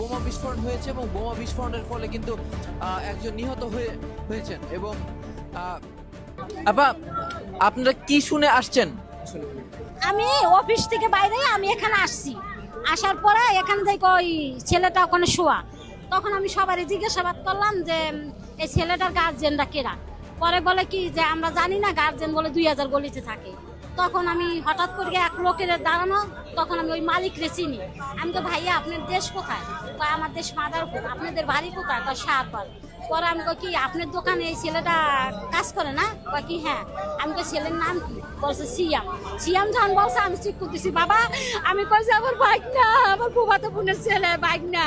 বোমা বিস্ফোরণ হয়েছে এবং বোমা বিস্ফোরণের ফলে কিন্তু একজন নিহত হয়েছেন। এবং আপা, আপনারা কি শুনে আসছেন? আমি অফিস থেকে বাইরে আমি এখানে আসছি, আসার পরে এখান থেকে ওই ছেলেটা ওখানে শোয়া, তখন আমি সবারই জিজ্ঞাসাবাদ করলাম যে এই ছেলেটার গার্জেনরা কেরা। পরে বলে কি যে আমরা জানি না, গার্জেন বলে 2000 গলিতে থাকে। তখন আমি হঠাৎ করে এক লোকের দাঁড়ানো, তখন আমি ওই মালিকরে চিনি। আমি তো ভাইয়া আপনার দেশ কোথায়? বা আমার দেশ মাদারপুর। আপনাদের বাড়ি কোথায়? বা শাহবাগ। পরে আমি কই কি আপনার দোকানে এই ছেলেটা কাজ করে না? কয় কি হ্যাঁ। আমি কই ছেলের নাম কি? বলছে সিয়াম। সিয়াম যখন বলছে আমি ঠিক করতেছি বাবা, আমি কইছি আমার বাইক না, আমার ফুফাতো বোনের ছেলে, বাইক না।